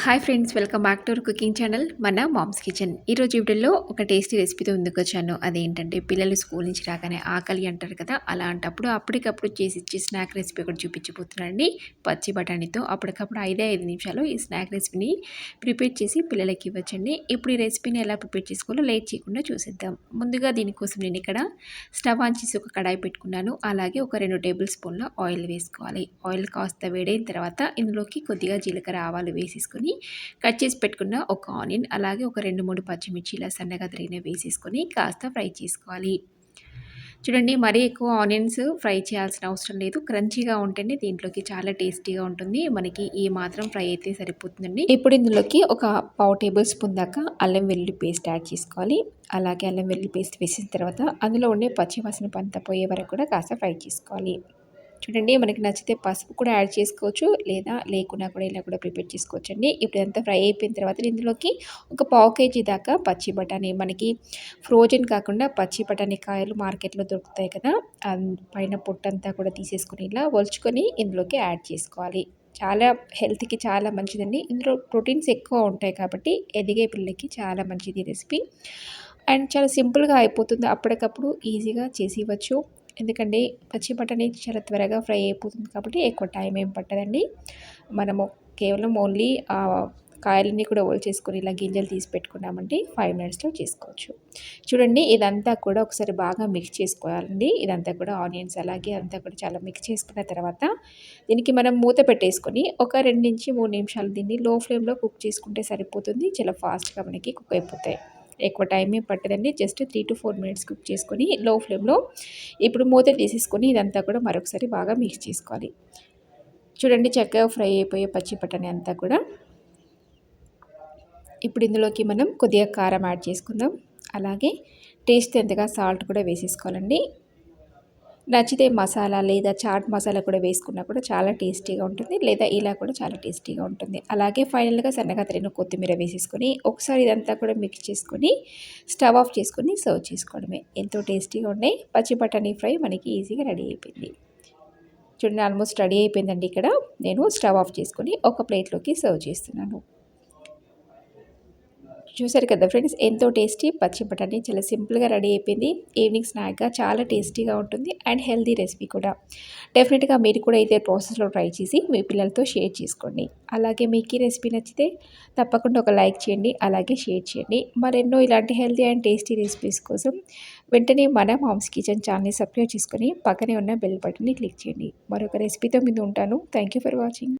Hi friends, welcome back to our cooking channel మన moms kitchen. ఈరోజు వీడియోలో ఒక టేస్టీ రెసిపీతో ముందుకొచ్చాను. అదేంటంటే పిల్లలు స్కూల్ నుంచి రాగానే ఆకలి అంటారు కదా, అలాంటప్పుడు అప్పటికప్పుడు చేసి ఇచ్చే స్నాక్ రెసిపీ ఒకటి చూపించబోతున్నానండి. పచ్చి బఠానీతో అప్పటికప్పుడు 5 నిమిషాలు ఈ స్నాక్ రెసిపీని ప్రిపేర్ చేసి పిల్లలకి ఇవ్వచ్చండి. ఇప్పుడు ఈ రెసిపీని ఎలా ప్రిపేర్ చేసుకోవాలో లేట్ చేయకుండా చూసేద్దాం. ముందుగా దీనికోసం నేను ఇక్కడ స్టవ్ ఆన్ చేసి ఒక కడాయి పెట్టుకున్నాను. అలాగే ఒక 2 టేబుల్ స్పూన్ల ఆయిల్ వేసుకోవాలి. ఆయిల్ కాస్త వేడైన తర్వాత ఇందులోకి కొద్దిగా జీలకర్ర ఆవాలు వేసేసుకొని కట్ చేసి పెట్టుకున్న ఒక ఆనియన్, అలాగే ఒక 2-3 పచ్చిమిర్చి ఇలా సన్నగా తరిగినవి వేసేసుకొని కాస్త ఫ్రై చేసుకోవాలి. చూడండి, మరీ ఎక్కువ ఆనియన్స్ ఫ్రై చేయాల్సిన అవసరం లేదు. క్రంచీగా ఉంటేనే దీంట్లోకి చాలా టేస్టీగా ఉంటుంది. మనకి ఈ మాత్రం ఫ్రై అయితే సరిపోతుందండి. ఇప్పుడు ఇందులోకి ఒక పావు టేబుల్ స్పూన్ దాకా అల్లం వెల్లుల్లి పేస్ట్ యాడ్ చేసుకోవాలి. అలాగే అల్లం వెల్లుల్లి పేస్ట్ వేసిన తర్వాత అందులో ఉండే పచ్చి వాసన అంతా పోయే వరకు కూడా కాస్త ఫ్రై చేసుకోవాలి. చూడండి, మనకి నచ్చితే పసుపు కూడా యాడ్ చేసుకోవచ్చు, లేదా లేకున్నా కూడా ఇలా కూడా ప్రిపేర్ చేసుకోవచ్చండి. ఇప్పుడు ఇదంతా ఫ్రై అయిపోయిన తర్వాత ఇందులోకి ఒక పావు కేజీ దాకా పచ్చి బఠానీ, మనకి ఫ్రోజన్ కాకుండా పచ్చి బఠానీ కాయలు మార్కెట్లో దొరుకుతాయి కదా, పైన పొట్టంతా కూడా తీసేసుకొని ఇలా ఒలుచుకొని ఇందులోకి యాడ్ చేసుకోవాలి. చాలా హెల్త్కి చాలా మంచిదండి. ఇందులో ప్రోటీన్స్ ఎక్కువ ఉంటాయి కాబట్టి ఎదిగే పిల్లలకి చాలా మంచిది రెసిపీ. అండ్ చాలా సింపుల్గా అయిపోతుంది, అప్పటికప్పుడు ఈజీగా చేసి ఇవ్వచ్చు. ఎందుకంటే పచ్చి బఠానీ చాలా త్వరగా ఫ్రై అయిపోతుంది కాబట్టి ఎక్కువ టైం ఏం పట్టదండి. మనము కేవలం ఓన్లీ కాయలన్నీ కూడా చేసుకొని ఇలా గింజలు తీసి పెట్టుకున్నామంటే 5 మినిట్స్లో చేసుకోవచ్చు. చూడండి, ఇదంతా కూడా ఒకసారి బాగా మిక్స్ చేసుకోవాలండి. ఇదంతా కూడా ఆనియన్స్ అలాగే అంతా కూడా చాలా మిక్స్ చేసుకున్న తర్వాత దీనికి మనం మూత పెట్టేసుకొని ఒక 2-3 నిమిషాలు దీన్ని లో ఫ్లేమ్లో కుక్ చేసుకుంటే సరిపోతుంది. చాలా ఫాస్ట్గా మనకి కుక్ అయిపోతాయి. ఎక్కువ టైం ఏం పట్టదండి. జస్ట్ 3-4 మినిట్స్ కుక్ చేసుకొని లో ఫ్లేమ్లో ఇప్పుడు మూత తీసేసుకొని ఇదంతా కూడా మరొకసారి బాగా మిక్స్ చేసుకోవాలి. చూడండి, చక్కగా ఫ్రై అయిపోయే పచ్చి బఠానీ అంతా కూడా. ఇప్పుడు ఇందులోకి మనం కొద్దిగా కారం యాడ్ చేసుకుందాం. అలాగే టేస్ట్ ఎంతగా సాల్ట్ కూడా వేసేసుకోవాలండి. నచ్చితే మసాలా లేదా చాట్ మసాలా కూడా వేసుకున్నా కూడా చాలా టేస్టీగా ఉంటుంది, లేదా ఇలా కూడా చాలా టేస్టీగా ఉంటుంది. అలాగే ఫైనల్గా సన్నగా తరిగిన కొత్తిమీర వేసేసుకొని ఒకసారి ఇదంతా కూడా మిక్స్ చేసుకొని స్టవ్ ఆఫ్ చేసుకొని సర్వ్ చేసుకోవడమే. ఎంతో టేస్టీగా ఉండే పచ్చి బఠానీ ఫ్రై మనకి ఈజీగా రెడీ అయిపోయింది. చూడండి, ఆల్మోస్ట్ రెడీ అయిపోయిందండి. ఇక్కడ నేను స్టవ్ ఆఫ్ చేసుకొని ఒక ప్లేట్లోకి సర్వ్ చేస్తున్నాను. చూసారు కదా ఫ్రెండ్స్, ఎంతో టేస్టీ పచ్చి బఠానీ చాలా సింపుల్గా రెడీ అయిపోయింది. ఈవినింగ్ స్నాక్గా చాలా టేస్టీగా ఉంటుంది అండ్ హెల్తీ రెసిపీ కూడా. డెఫినెట్గా మీరు కూడా ఇదే ప్రాసెస్లో ట్రై చేసి మీ పిల్లలతో షేర్ చేసుకోండి. అలాగే మీకు ఈ రెసిపీ నచ్చితే తప్పకుండా ఒక లైక్ చేయండి, అలాగే షేర్ చేయండి. మరెన్నో ఇలాంటి హెల్తీ అండ్ టేస్టీ రెసిపీస్ కోసం వెంటనే మన మామ్స్ కిచెన్ ఛానల్ని సబ్స్క్రైబ్ చేసుకొని పక్కనే ఉన్న బెల్ బటన్ని క్లిక్ చేయండి. మరొక రెసిపీతో ముందు ఉంటాను. Thank you for watching.